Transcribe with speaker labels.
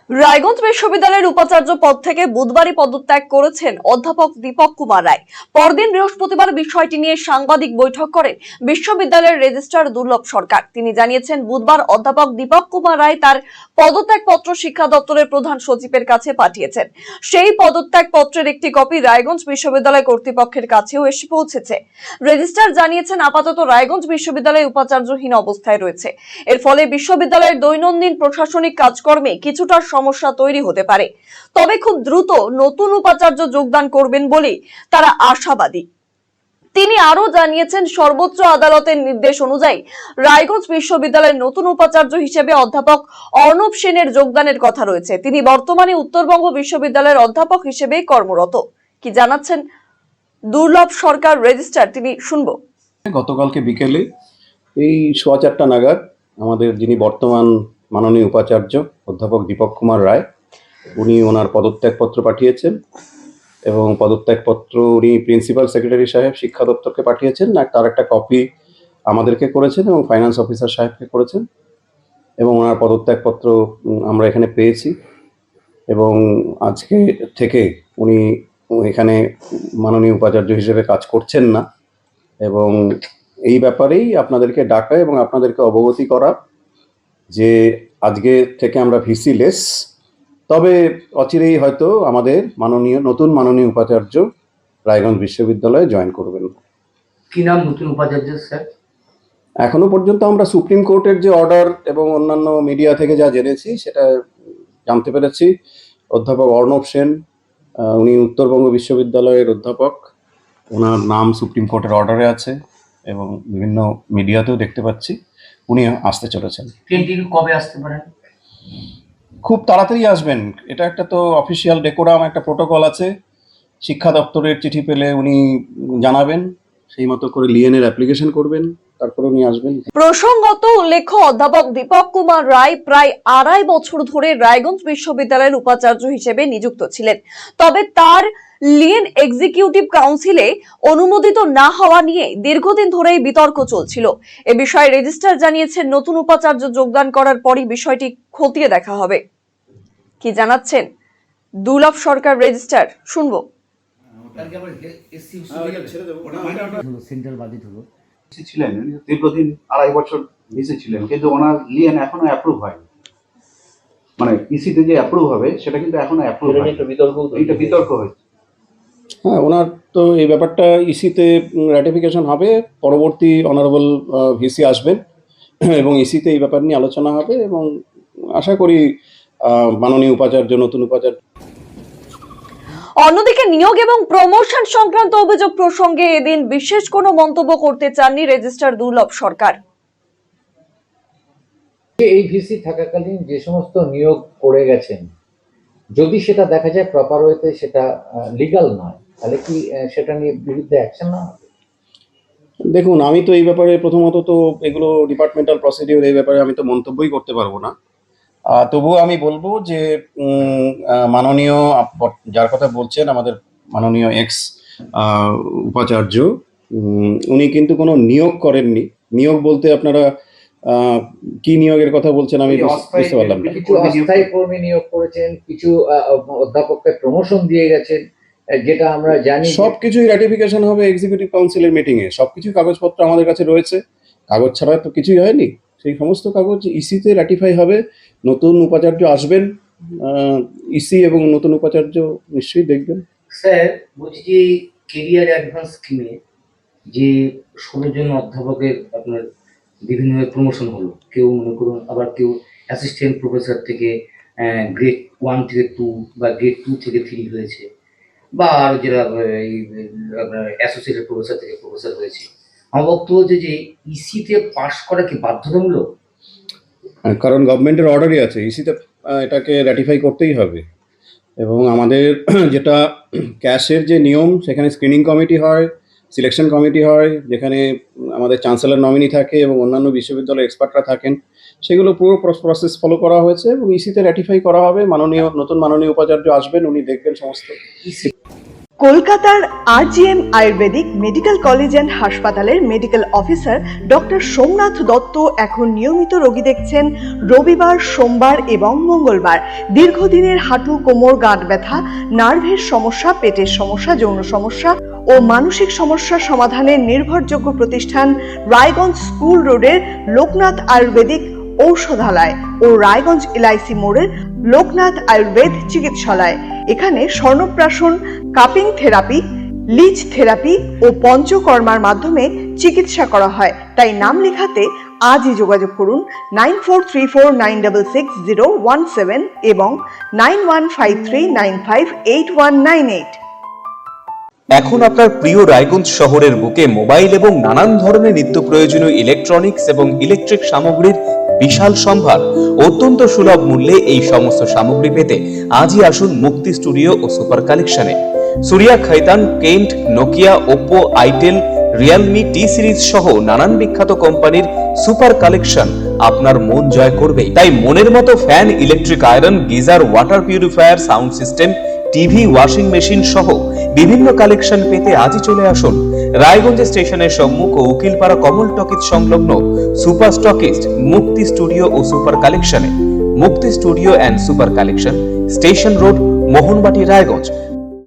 Speaker 1: রায়গঞ্জ বিশ্ববিদ্যালয়ের উপাচার্য পদ থেকে বুধবারই পদত্যাগ করেছেন অধ্যাপক দীপক কুমার রায়। পরদিন বৃহস্পতিবার বিষয়টি নিয়ে সাংবাদিক বৈঠক করেন বিশ্ববিদ্যালয়ের রেজিস্ট্রার দুর্লভ সরকার। তিনি জানিয়েছেন, বুধবার অধ্যাপক দীপক কুমার রায় তার পদত্যাগ পত্র শিক্ষা দপ্তরের প্রধান সচিবের কাছে পাঠিয়েছেন। সেই পদত্যাগ পত্রের একটি কপি রায়গঞ্জ বিশ্ববিদ্যালয় কর্তৃপক্ষের কাছেও এসে পৌঁছেছে। রেজিস্ট্রার জানিয়েছেন, আপাতত রায়গঞ্জ বিশ্ববিদ্যালয় উপাচার্যহীন অবস্থায় রয়েছে। এর ফলে বিশ্ববিদ্যালয়ের দৈনন্দিন প্রশাসনিক কাজকর্মে কিছুটা সমস্যা তৈরি হতে পারে। তবে খুব দ্রুত নতুন উপাচার্য যোগদান করবেন বলে তারা আশাবাদী। তিনি আরো জানিয়েছেন, সর্বোচ্চ আদালতের নির্দেশ অনুযায়ী রায়গঞ্জ বিশ্ববিদ্যালয়ের নতুন উপাচার্য হিসেবে অধ্যাপক অর্ণব সেনের যোগদানের কথা রয়েছে। তিনি বর্তমানে উত্তরবঙ্গ বিশ্ববিদ্যালয়ের অধ্যাপক হিসেবে কর্মরত। কি জানাচ্ছেন দুর্লভ সরকার রেজিস্ট্রার, তিনি শুনবো।
Speaker 2: গতকালকে বিকেলে এই 4:15 নাগাদ আমাদের যিনি বর্তমান মাননীয় উপাচার্য অধ্যাপক দীপক কুমার রায়, উনি ওনার পদত্যাগপত্র পাঠিয়েছেন এবং পদত্যাগপত্র উনি প্রিন্সিপাল সেক্রেটারি সাহেব শিক্ষা দপ্তরকে পাঠিয়েছেন, তার একটা কপি আমাদেরকে করেছেন এবং ফাইন্যান্স অফিসার সাহেবকে করেছেন এবং ওনার পদত্যাগপত্র আমরা এখানে পেয়েছি এবং আজকে থেকে উনি এখানে মাননীয় উপাচার্য হিসেবে কাজ করছেন না এবং এই ব্যাপারেই আপনাদেরকে ডাকা এবং আপনাদেরকে অবগতি করা যে আজকে থেকে আমরা ভিসি লেস, তবে অচিরেই হয়তো আমাদের নতুন মাননীয় উপাচার্য রায়গঞ্জ বিশ্ববিদ্যালয়ে জয়েন করবেন।
Speaker 3: কি নাম নতুন উপাচার্য স্যার?
Speaker 2: এখনো পর্যন্ত আমরা সুপ্রিম কোর্টের যে অর্ডার এবং অন্যান্য মিডিয়া থেকে যা জেনেছি সেটা জানতে পেরেছি, অধ্যাপক অর্ণব সেন, উনি উত্তরবঙ্গ বিশ্ববিদ্যালয়ের অধ্যাপক, ওনার নাম সুপ্রিম কোর্টের অর্ডারে আছে এবং বিভিন্ন মিডিয়াতেও দেখতে পাচ্ছি উনি আসতে চলেছেন।
Speaker 3: কবে আসতে পারেন?
Speaker 2: খুব তাড়াতাড়ি আসবেন। এটা একটা তো অফিসিয়াল ডেকোরাম, একটা প্রোটোকল আছে। শিক্ষা দপ্তরের চিঠি পেলে উনি জানাবেন, সেই মতো করে লিএনের অ্যাপ্লিকেশন করবেন, তারপরে উনি আসবেন।
Speaker 1: প্রসঙ্গত উল্লেখ্য, অধ্যাপক দীপক কুমার রায় প্রায় 2.5 বছর ধরে রায়গঞ্জ বিশ্ববিদ্যালয়ের উপাচার্য হিসেবে নিযুক্ত ছিলেন। তবে তার লিয়েন এক্সিকিউটিভ কাউন্সিলে অনুমোদিত না হওয়া নিয়ে দীর্ঘদিন ধরেই বিতর্ক চলছিল। এ বিষয়ে রেজিস্ট্রার জানিয়েছেন, নতুন উপাচার্য যোগদান করার পরই বিষয়টি খতিয়ে দেখা হবে। কি জানাচ্ছেন দুর্লভ সরকার রেজিস্ট্রার, শুনবো।
Speaker 3: সেন্ট্রাল বাজেট হলো
Speaker 4: ছিলেন দীর্ঘদিন 2.5 বছর ভিসি ছিলেন, কিন্তু ওনার লিয়েন এখনো অ্যাপ্রুভ হয়নি। মানে ইসিতে যে অ্যাপ্রুভ হবে সেটা কিন্তু এখনো অ্যাপ্রুভ হয়নি। এটা বিতর্ক হয়েছে।
Speaker 2: হ্যাঁ, ওনার তো এই ব্যাপারটা ইসিতে র্যাটিফিকেশন হবে, পরবর্তী অনারেবল ভিসি আসবেন এবং ইসিতে এই ব্যাপার নিয়ে আলোচনা হবে এবং আশা করি মাননীয় উপাচার্য নতুন উপাচার্য।
Speaker 1: অন্যদিকে নিয়োগ এবং প্রমোশন সংক্রান্ত অভিযোগ প্রসঙ্গে এদিন বিশেষ কোনো মন্তব্য করতে চাননি রেজিস্ট্রার দুর্লভ সরকার।
Speaker 5: এই ভিসি থাকাকালীন যে সমস্ত নিয়োগ করে গেছেন, যদি সেটা দেখা যায় প্রপার ওয়েতে সেটা লিগ্যাল নয়, তাহলে কি সেটা নিয়ে বিরুদ্ধে অ্যাকশন না হবে?
Speaker 2: দেখুন, আমি তো এই ব্যাপারে প্রথমত তো এগুলো ডিপার্টমেন্টাল প্রসিডিওর, এই ব্যাপারে আমি তো মন্তব্যই করতে পারবো না। তবুও আমি বলবো যে মাননীয় যার কথা বলছেন আমাদের মাননীয় এক্স উপাচার্য, উনি কিন্তু কোনো নিয়োগ করেননি। নিয়োগ বলতে আপনারা কি নিয়োগের কথা বলছেন আমি বুঝতে পারলাম না।
Speaker 5: কিছু অস্থায়ী কর্মী নিয়োগ করেছেন, কিছু অধ্যাপককে প্রমোশন দিয়ে গেছেন, যেটা আমরা জানি।
Speaker 2: সবকিছুই র্যাটিফিকেশন হবে এক্সিকিউটিভ কাউন্সিলের মিটিং এ। সবকিছু কাগজপত্র আমাদের কাছে রয়েছে, কাগজ ছাড়া তো কিছুই হয়নি। সেই সমস্ত কাগজ ইসিতে র্যাটিফাই হবে, নতুন উপাচার্য আসবেন, ইসি এবং নতুন উপাচার্য নিশ্চয়ই দেখবেন।
Speaker 3: স্যার বলছি যে কেরিয়ার অ্যাডভান্স স্কিমে যে 16 জন অধ্যাপকের আপনার বিভিন্ন প্রমোশন হলো, কেউ মনে করুন আবার কেউ অ্যাসিস্ট্যান্ট প্রফেসর থেকে গ্রেড 1 থেকে 2 বা গ্রেড 2 থেকে 3 হয়েছে, বা আর যারা আপনার অ্যাসোসিয়েটেড প্রফেসর থেকে প্রফেসর হয়েছে। আমার বক্তব্য হচ্ছে যে ইসিতে পাশ করা কি বাধ্যতামূলক?
Speaker 2: কারণ গভর্নমেন্টের অর্ডারই আছে, ইসিতে এটাকে র্যাটিফাই করতেই হবে। এবং আমাদের যেটা ক্যাশের যে নিয়ম, সেখানে স্ক্রিনিং কমিটি হয়, সিলেকশন কমিটি হয়, যেখানে আমাদের চ্যান্সেলর নমিনি থাকে এবং অন্যান্য বিশ্ববিদ্যালয়ের এক্সপার্টরা থাকেন। সেগুলো পুরো প্রসেস ফলো করা হয়েছে এবং ইসিতে র্যাটিফাই করা হবে। নতুন মাননীয় উপাচার্য আসবেন, উনি দেখবেন সমস্ত।
Speaker 6: কলকাতার RGM Ayurvedic medical college and হাসপাতালের medical officer doctor Somnath Dutta এখন নিয়মিত রোগী দেখছেন রবিবার, সোমবার এবং মঙ্গলবার। দীর্ঘদিনের হাঁটু, কোমর, গাঁট ব্যথা, নার্ভের সমস্যা, পেটের সমস্যা, যৌন সমস্যা ও মানসিক সমস্যা সমাধানের নির্ভরযোগ্য প্রতিষ্ঠান রায়গঞ্জ স্কুল রোডের লোকনাথ আয়ুর্বেদিক ঔষধালয় ও রায়গঞ্জ এলআইসি মোড়ের লোকনাথ আয়ুর্বেদ চিকিৎসালয়। এখানে স্বর্ণপ্রাশন, কাপিং থেরাপি, লিচ থেরাপি ও পঞ্চকর্মার মাধ্যমে চিকিৎসা করা হয়। তাই নাম লেখাতে আজই যোগাযোগ করুন 9434966017 এবং 9153958198।
Speaker 7: এখন আপনার প্রিয় রায়গঞ্জ শহরের বুকে মোবাইল এবং নানান ধরনের নিত্য প্রয়োজনীয় ইলেকট্রনিক্স এবং ইলেকট্রিক সামগ্রীর বিশাল সম্ভার। অত্যন্ত সুলভ মূল্যে এই সমস্ত সামগ্রী পেতে আজই আসুন মুক্তি স্টুডিও ও সুপার কালেকশনে। Surya, Khaitan, Kent, Nokia, Oppo, itel, realme, T series সহ নানান বিখ্যাত কোম্পানির সুপার কালেকশন আপনার মন জয় করবে। তাই মনের মতো fan, electric iron, geyser, water purifier, sound system, TV, washing machine সহ বিভিন্ন কালেকশন পেতে আজই চলে আসুন রায়গঞ্জ স্টেশনের সম্মুখ ও উকিলপাড়া কমল টকিজ সংলগ্ন সুপার স্টকিস্ট মুক্তি স্টুডিও ও সুপার কালেকশনে। মুক্তি studio and super collection, station road, Mohanbati, Raiganj.